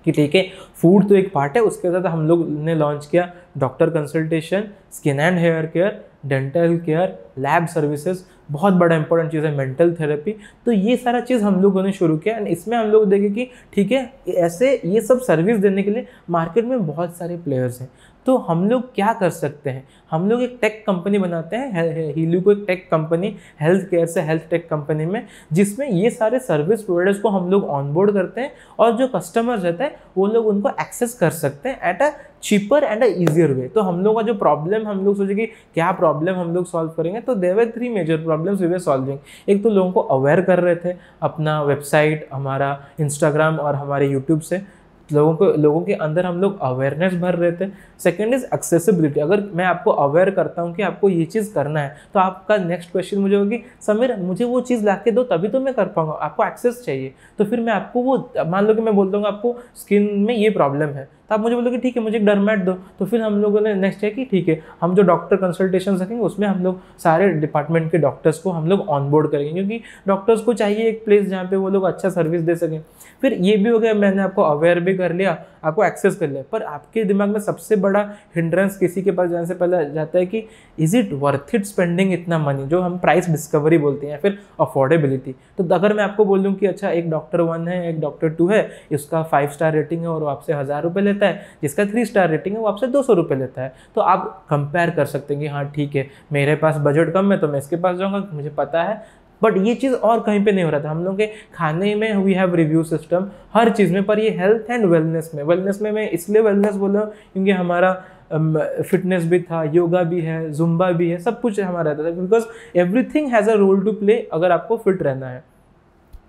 कि ठीक है, फूड तो एक पार्ट है, उसके साथ हम लोग ने लॉन्च किया doctor consultation, skin and hair care, dental care, lab services, बहुत बड़ा इंपॉर्टेंट चीज़ है मेंटल थेरेपी। तो ये सारा चीज़ हम लोगों ने शुरू किया, एंड इसमें हम लोग देखे कि ठीक है, ऐसे ये सब सर्विस देने के लिए मार्केट में बहुत सारे प्लेयर्स हैं। तो हम लोग क्या कर सकते हैं, हम लोग एक टेक कंपनी बनाते हैं, हीलियो को एक टेक कंपनी, हेल्थ केयर से हेल्थ टेक कंपनी में, जिसमें ये सारे सर्विस प्रोवाइडर्स को हम लोग ऑनबोर्ड करते हैं, और जो कस्टमर्स रहते हैं वो लोग उनको एक्सेस कर सकते हैं at a cheaper and a easier वे। तो हम लोग का जो प्रॉब्लम, हम लोग सोचे कि क्या प्रॉब्लम हम लोग सॉल्व करेंगे, तो there were 3 major problems we were solving. एक तो लोगों को अवेयर कर रहे थे, अपना वेबसाइट, हमारा इंस्टाग्राम और हमारे यूट्यूब से लोगों के अंदर हम लोग अवेयरनेस भर रहे थे। Second is accessibility. अगर मैं आपको अवेयर करता हूँ कि आपको ये चीज़ करना है, तो आपका नेक्स्ट क्वेश्चन मुझे होगी, समीर मुझे वो चीज़ ला के दो तभी तो मैं कर पाऊंगा, आपको एक्सेस चाहिए। तो फिर मैं आपको वो, मान लो कि मैं बोल दूँगा आपको स्किन में ये प्रॉब्लम है, तो आप मुझे बोलोगे ठीक है मुझे एक डरमैट दो, तो फिर हम लोगों ने नेक्स्ट है कि ठीक है हम जो डॉक्टर कंसल्टेशन रखेंगे उसमें हम लोग सारे डिपार्टमेंट के डॉक्टर्स को हम लोग ऑनबोर्ड करेंगे, क्योंकि डॉक्टर्स को चाहिए एक प्लेस जहाँ पे वो लोग अच्छा सर्विस दे सकें। फिर ये भी हो गया, मैंने आपको अवेयर भी कर लिया, आपको एक्सेस कर लिया, पर आपके दिमाग में सबसे बड़ा हिंड्रेंस किसी के पास जाने से पहले जाता है कि is it worth it spending इतना मनी, जो हम प्राइस डिस्कवरी बोलते हैं, या फिर अफोर्डेबिलिटी। तो अगर मैं आपको बोल दूं कि अच्छा एक डॉक्टर 1 है एक डॉक्टर 2 है, इसका 5 स्टार रेटिंग है और वो आपसे 1000 रुपये लेता है, जिसका 3 स्टार रेटिंग है वो आपसे 200 रुपये लेता है, तो आप कंपेयर कर सकते हैं कि हाँ ठीक है मेरे पास बजट कम है तो मैं इसके पास जाऊँगा, मुझे पता है। बट ये चीज़ और कहीं पे नहीं हो रहा था। हम लोग के खाने में वी हैव रिव्यू सिस्टम हर चीज़ में, पर ये हेल्थ एंड वेलनेस में मैं इसलिए वेलनेस बोल रहा हूँ क्योंकि हमारा फिटनेस भी था, योगा भी है, जुम्बा भी है, सब कुछ हमारा रहता था, because everything has a role to play अगर आपको फिट रहना है,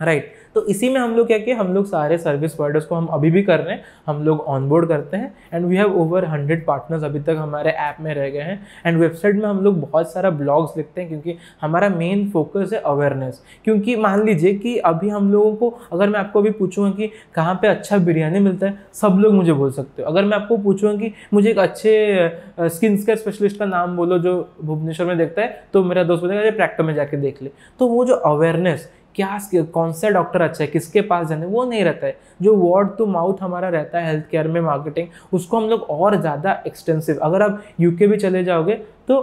राइट। तो इसी में हम लोग क्या किया, हम लोग सारे सर्विस प्रोवाइडर्स को हम अभी भी कर रहे हैं, हम लोग ऑनबोर्ड करते हैं, and we have over 100 partners अभी तक हमारे ऐप में रह गए हैं। एंड वेबसाइट में हम लोग बहुत सारा ब्लॉग्स लिखते हैं, क्योंकि हमारा मेन फोकस है अवेयरनेस। क्योंकि मान लीजिए कि अभी हम लोगों को, अगर मैं आपको अभी पूछूंगा कि कहाँ पे अच्छा बिरयानी मिलता है, सब लोग मुझे बोल सकते हो। अगर मैं आपको पूछूंगा कि मुझे एक अच्छे स्किन केयर स्पेशलिस्ट का नाम बोलो जो भुवनेश्वर में देखता है, तो मेरा दोस्त बोलेगा प्रैक्टो में जाके देख ले। तो वो जो अवेयरनेस, क्या कौन सा डॉक्टर अच्छा है, किसके पास जाने, वो नहीं रहता है। जो वर्ड टू माउथ हमारा रहता है हेल्थ केयर में मार्केटिंग, उसको हम लोग और ज़्यादा एक्सटेंसिव, अगर आप यूके भी चले जाओगे तो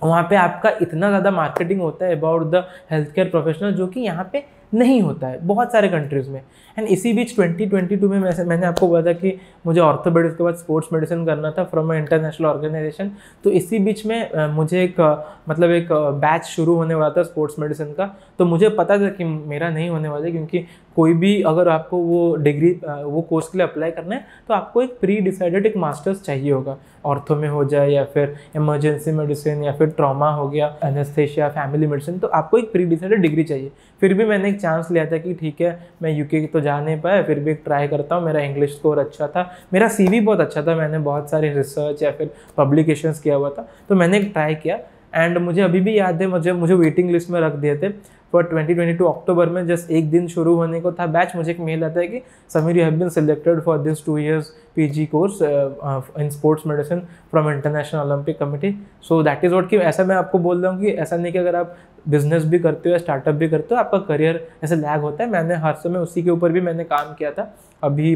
वहाँ पे आपका इतना ज़्यादा मार्केटिंग होता है about the health care professional, जो कि यहाँ पे नहीं होता है बहुत सारे कंट्रीज़ में। एंड इसी बीच 2022 में मैंने आपको बोला था कि मुझे ऑर्थोपेडिक्स के बाद स्पोर्ट्स मेडिसिन करना था फ्रॉम अ इंटरनेशनल ऑर्गेनाइजेशन। तो इसी बीच में मुझे एक बैच शुरू होने वाला था स्पोर्ट्स मेडिसिन का। तो मुझे पता था कि मेरा नहीं होने वाला, क्योंकि कोई भी अगर आपको वो डिग्री वो कोर्स के लिए अप्लाई करना है तो आपको एक प्री डिसाइडेड एक मास्टर्स चाहिए होगा, ऑर्थो में हो जाए या फिर इमरजेंसी मेडिसिन या फिर ट्रॉमा हो गया, एनेस्थेशिया, फैमिली मेडिसिन, तो आपको एक प्री डिसाइडेड डिग्री चाहिए। फिर भी मैंने एक चांस लिया था कि ठीक है मैं यूके तो जा नहीं पाया, फिर भी एक ट्राई करता हूँ। मेरा इंग्लिश स्कोर अच्छा था, मेरा CV बहुत अच्छा था, मैंने बहुत सारे रिसर्च या फिर पब्लिकेशंस किया हुआ था, तो मैंने एक ट्राई किया। एंड मुझे अभी भी याद है, मुझे वेटिंग लिस्ट में रख दिए थे फॉर 2022 अक्टूबर में। जस्ट एक दिन शुरू होने को था बैच, मुझे एक मेल आता है कि Sameer you have been selected for this 2 years PG course in sports medicine from International Olympic Committee. So that is what, कि ऐसा मैं आपको बोल रहा हूँ कि ऐसा नहीं कि अगर आप बिजनेस भी करते हो या स्टार्टअप भी करते हो आपका करियर ऐसे लैग होता है। मैंने हर समय उसी के ऊपर भी मैंने काम किया था। अभी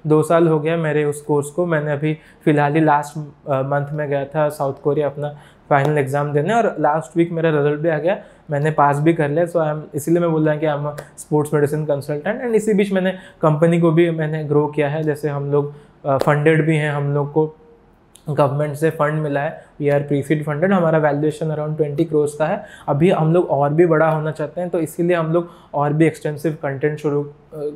2 साल हो गया मेरे उस कोर्स को। मैंने अभी फ़िलहाल ही लास्ट मंथ में गया था साउथ कोरिया अपना फाइनल एग्जाम देने, और लास्ट वीक मेरा रिजल्ट भी आ गया, मैंने पास भी कर लिया। सो इसीलिए मैं बोल रहा हूँ कि I am sports medicine consultant. And इसी बीच मैंने कंपनी को भी मैंने ग्रो किया है। जैसे हम लोग फंडेड भी हैं, हम लोग को गवर्नमेंट से फंड मिला है, वी आर प्रीसीड फंडेड, हमारा वैल्यूएशन अराउंड 20 करोड़ का है। अभी हम लोग और भी बड़ा होना चाहते हैं, तो इसीलिए हम लोग और भी एक्सटेंसिव कंटेंट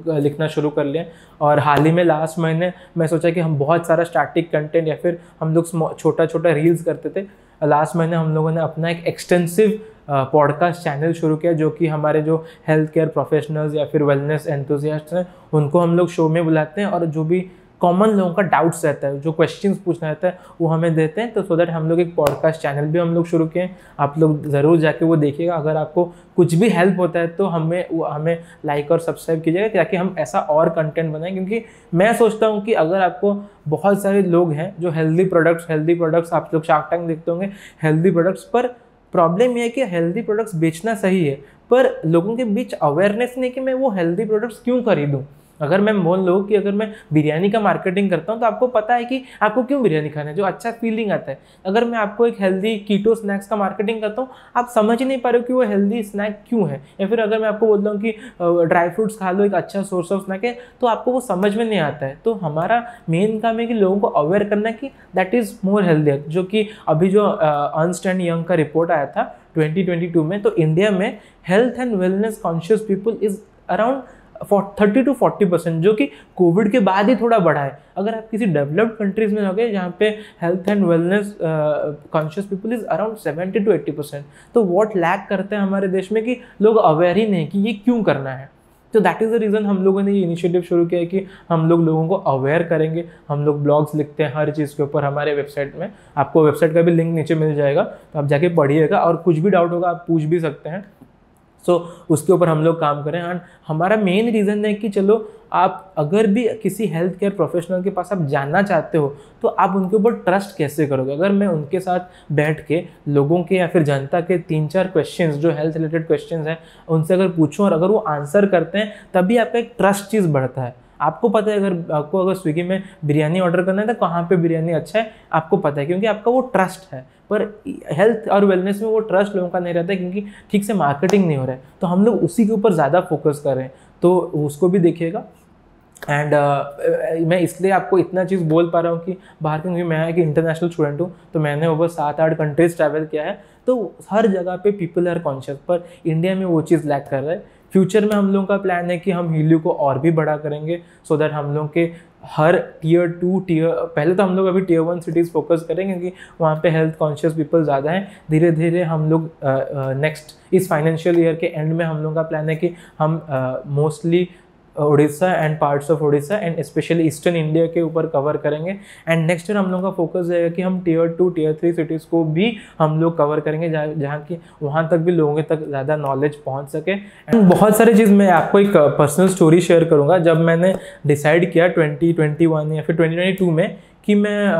लिखना शुरू कर लिए। और हाल ही में लास्ट महीने मैं सोचा कि हम बहुत सारा स्टैटिक कंटेंट या फिर हम लोग छोटा छोटा रील्स करते थे। लास्ट महीने हम लोगों ने अपना एक एक्सटेंसिव पॉडकास्ट चैनल शुरू किया, जो कि हमारे जो हेल्थ केयर प्रोफेशनल्स या फिर वेलनेस एंथुसियास्ट हैं उनको हम लोग शो में बुलाते हैं, और जो भी कॉमन लोगों का डाउट्स रहता है, जो क्वेश्चंस पूछना रहता है, वो हमें देते हैं। तो सो दैट हम लोग एक पॉडकास्ट चैनल भी हम लोग शुरू किए। आप लोग ज़रूर जाके वो देखिएगा। अगर आपको कुछ भी हेल्प होता है तो हमें लाइक और सब्सक्राइब कीजिएगा, ताकि हम ऐसा और कंटेंट बनाएं। क्योंकि मैं सोचता हूँ कि अगर आपको बहुत सारे लोग हैं जो हेल्दी प्रोडक्ट्स आप लोग शार्क टैंक देखते होंगे, हेल्दी प्रोडक्ट्स, पर प्रॉब्लम यह है कि हेल्दी प्रोडक्ट्स बेचना सही है, पर लोगों के बीच अवेयरनेस नहीं कि मैं वो हेल्दी प्रोडक्ट्स क्यों खरीदूं। अगर मैं बोल लो कि अगर मैं बिरयानी का मार्केटिंग करता हूँ तो आपको पता है कि आपको क्यों बिरयानी खाना है, जो अच्छा फीलिंग आता है। अगर मैं आपको एक हेल्दी कीटो स्नैक्स का मार्केटिंग करता हूँ, आप समझ ही नहीं पा रहे हो कि वो हेल्दी स्नैक क्यों है। या फिर अगर मैं आपको बोलता हूँ कि ड्राई फ्रूट्स खा लो, एक अच्छा सोर्स ऑफ स्नैक है, तो आपको वो समझ में नहीं आता है। तो हमारा मेन काम है कि लोगों को अवेयर करना कि दैट इज़ मोर हेल्दी। जो कि अभी जो अर्नस्ट एंड यंग का रिपोर्ट आया था 2022 में, तो इंडिया में health and wellness conscious people is around 30 to 40%, जो कि कोविड के बाद ही थोड़ा बढ़ा है। अगर आप किसी डेवलप्ड कंट्रीज में जाओगे जहाँ पे health and wellness conscious people is around 70 to 80%, तो व्हाट लैक करते हैं हमारे देश में कि लोग अवेयर ही नहीं कि ये क्यों करना है। तो दैट इज़ द रीज़न हम लोगों ने ये इनिशिएटिव शुरू किया है कि हम लोग लोगों को अवेयर करेंगे। हम लोग ब्लॉग्स लिखते हैं हर चीज़ के ऊपर हमारे वेबसाइट में। आपको वेबसाइट का भी लिंक नीचे मिल जाएगा, तो आप जाके पढ़िएगा, और कुछ भी डाउट होगा आप पूछ भी सकते हैं। सो उसके ऊपर हम लोग काम करें। एंड हमारा मेन रीज़न है कि चलो आप अगर भी किसी हेल्थ केयर प्रोफेशनल के पास आप जानना चाहते हो तो आप उनके ऊपर ट्रस्ट कैसे करोगे। अगर मैं उनके साथ बैठ के लोगों के या फिर जनता के 3-4 क्वेश्चंस जो हेल्थ रिलेटेड क्वेश्चंस हैं उनसे अगर पूछूं और अगर वो आंसर करते हैं तभी आपका एक ट्रस्ट चीज़ बढ़ता है। आपको पता है अगर स्विगी में बिरयानी ऑर्डर करना है तो कहाँ पे बिरयानी अच्छा है आपको पता है, क्योंकि आपका वो ट्रस्ट है। पर हेल्थ और वेलनेस में वो ट्रस्ट लोगों का नहीं रहता है क्योंकि ठीक से मार्केटिंग नहीं हो रहा है। तो हम लोग उसी के ऊपर ज़्यादा फोकस कर रहे हैं, तो उसको भी देखिएगा। एंड मैं इसलिए आपको इतना चीज़ बोल पा रहा हूँ कि बाहर क्योंकि मैं एक इंटरनेशनल स्टूडेंट हूँ, तो मैंने ओवर 7-8 कंट्रीज ट्रैवल किया है, तो हर जगह पे पीपल आर कॉन्शियस, पर इंडिया में वो चीज़ लैक कर रहा है। फ्यूचर में हम लोगों का प्लान है कि हम हीलियो को और भी बड़ा करेंगे सो दैट हम लोग के हर टियर 2 पहले तो हम लोग अभी टियर 1 सिटीज़ फोकस करेंगे क्योंकि वहाँ पे हेल्थ कॉन्शियस पीपल ज़्यादा हैं। धीरे धीरे हम लोग नेक्स्ट इस फाइनेंशियल ईयर के एंड में हम लोगों का प्लान है कि हम mostly Orissa and parts of Orissa and specially eastern India के ऊपर कवर करेंगे। एंड नेक्स्ट ईयर हम लोगों का फोकस रहेगा कि हम टियर 2 टियर 3 सिटीज़ को भी हम लोग कवर करेंगे जहाँ की वहाँ तक भी लोगों तक ज़्यादा नॉलेज पहुँच सके। एंड बहुत सारी चीज़ मैं आपको एक पर्सनल स्टोरी शेयर करूँगा। जब मैंने डिसाइड किया 2021 या फिर 2022 में कि मैं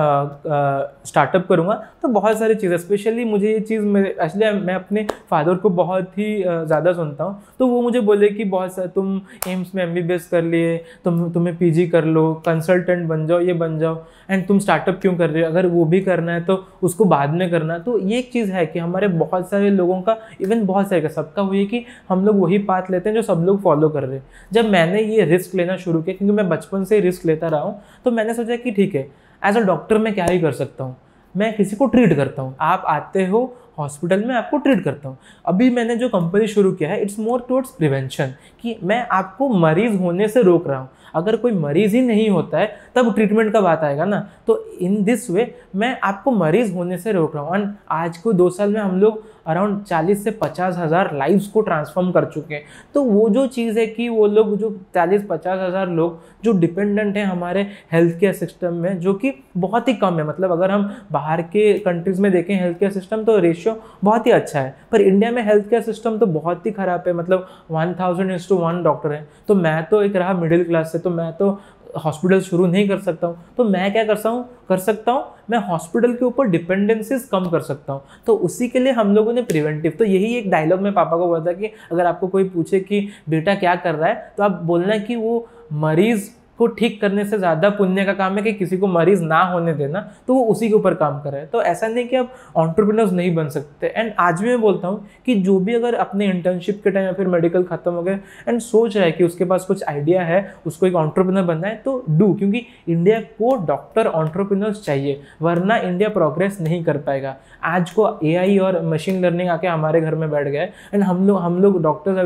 स्टार्टअप करूँगा, तो बहुत सारी चीज़ें स्पेशली मुझे ये चीज़ एक्चुअली मैं अपने फादर को बहुत ही ज़्यादा सुनता हूँ, तो वो मुझे बोले कि बहुत सारा तुम एम्स में MBBS कर लिए, तुम्हें PG कर लो, कंसल्टेंट बन जाओ, ये बन जाओ, एंड तुम स्टार्टअप क्यों कर रहे हो, अगर वो भी करना है तो उसको बाद में करना। तो ये एक चीज़ है कि हमारे बहुत सारे लोगों का, इवन बहुत सारे का, सबका वही है कि हम लोग वही पाथ लेते हैं जो सब लोग फॉलो कर रहे हैं। जब मैंने ये रिस्क लेना शुरू किया, क्योंकि मैं बचपन से रिस्क लेता रहा हूँ, तो मैंने सोचा कि ठीक है एज अ डॉक्टर मैं क्या ही कर सकता हूँ, मैं किसी को ट्रीट करता हूँ। आप आते हो हॉस्पिटल में, आपको ट्रीट करता हूँ। अभी मैंने जो कंपनी शुरू किया है इट्स मोर टुवर्ड्स प्रिवेंशन, कि मैं आपको मरीज होने से रोक रहा हूँ। अगर कोई मरीज ही नहीं होता है तब ट्रीटमेंट का बात आएगा ना। तो इन दिस वे मैं आपको मरीज होने से रोक रहा हूँ। एंड आज को 2 साल में हम लोग अराउंड 40 से 50 हज़ार लाइव्स को ट्रांसफॉर्म कर चुके हैं। तो वो जो चीज़ है कि वो लोग जो 40-50 हज़ार लोग जो डिपेंडेंट हैं हमारे हेल्थ केयर सिस्टम में, जो कि बहुत ही कम है। मतलब अगर हम बाहर के कंट्रीज़ में देखें हेल्थ केयर सिस्टम तो रेशियो बहुत ही अच्छा है, पर इंडिया में हेल्थ केयर सिस्टम तो बहुत ही ख़राब है। मतलब 1000:1 डॉक्टर है। तो मैं तो एक रहा मिडिल क्लास से, तो मैं तो हॉस्पिटल शुरू नहीं कर सकता हूँ। तो मैं क्या कर सकता हूँ, मैं हॉस्पिटल के ऊपर डिपेंडेंसीज कम कर सकता हूँ। तो उसी के लिए हम लोगों ने प्रिवेंटिव, तो यही एक डायलॉग मैं पापा को बोला था कि अगर आपको कोई पूछे कि बेटा क्या कर रहा है, तो आप बोलना है कि वो मरीज़ को ठीक करने से ज़्यादा पुण्य का काम है कि किसी को मरीज ना होने देना, तो वो उसी के ऊपर काम कर रहा है। तो ऐसा नहीं कि आप एंटरप्रेन्योर्स नहीं बन सकते। एंड आज भी मैं बोलता हूँ कि जो भी अगर अपने इंटर्नशिप के टाइम या फिर मेडिकल खत्म हो गए एंड सोच रहा है कि उसके पास कुछ आइडिया है, उसको एक एंटरप्रेन्योर बनना है, तो डू, क्योंकि इंडिया को डॉक्टर एंटरप्रेन्योर्स चाहिए, वरना इंडिया प्रोग्रेस नहीं कर पाएगा। आज को AI और मशीन लर्निंग आके हमारे घर में बैठ गए एंड हम लोग डॉक्टर्स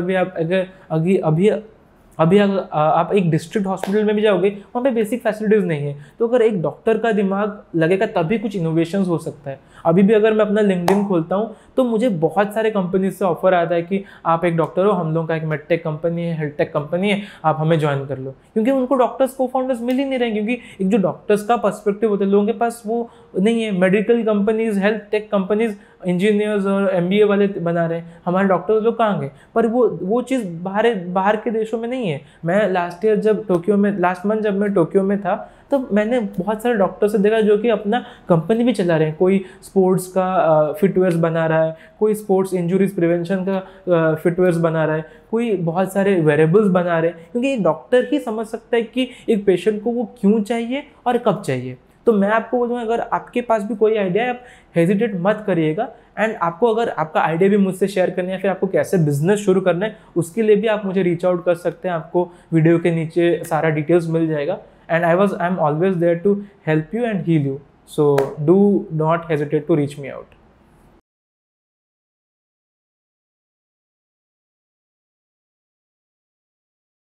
अभी अगर आप एक डिस्ट्रिक्ट हॉस्पिटल में भी जाओगे, वहाँ पे बेसिक फैसिलिटीज़ नहीं है। तो अगर एक डॉक्टर का दिमाग लगेगा तभी कुछ इनोवेशंस हो सकता है। अभी भी अगर मैं अपना लिंक्डइन खोलता हूँ तो मुझे बहुत सारे कंपनीज से ऑफर आता है कि आप एक डॉक्टर हो, हम लोगों का एक मेडटेक कंपनी है, हेल्थ टेक कंपनी है, आप हमें ज्वाइन कर लो। क्योंकि उनको डॉक्टर्स को फाउंडर्स मिल ही नहीं रहे, क्योंकि एक जो डॉक्टर्स का पर्सपेक्टिव होता है लोगों के पास वो नहीं है। Medical companies, health tech companies engineers और MBA वाले बना रहे हैं, हमारे डॉक्टर्स लोग कहाँ गए? पर वो चीज़ बाहर के देशों में नहीं है। मैं लास्ट मंथ जब मैं टोक्यो में था, तो मैंने बहुत सारे डॉक्टर से देखा जो कि अपना कंपनी भी चला रहे हैं। कोई स्पोर्ट्स का फिटवेयर्स बना रहा है, कोई स्पोर्ट्स इंजुरीज प्रिवेंशन का फिटवेयर्स बना रहा है, कोई बहुत सारे वेरेबल्स बना रहे हैं, क्योंकि एक डॉक्टर ही समझ सकता है कि एक पेशेंट को वो क्यों चाहिए और कब चाहिए। तो मैं आपको बोलूँगा, अगर आपके पास भी कोई आइडिया है, आप हेजिटेट मत करिएगा। एंड आपको अगर आपका आइडिया भी मुझसे शेयर करना है, फिर आपको कैसे बिजनेस शुरू करना है, उसके लिए भी आप मुझे रीच आउट कर सकते हैं। आपको वीडियो के नीचे सारा डिटेल्स मिल जाएगा। And I am always there to help you and heal you, so do not hesitate to reach me out.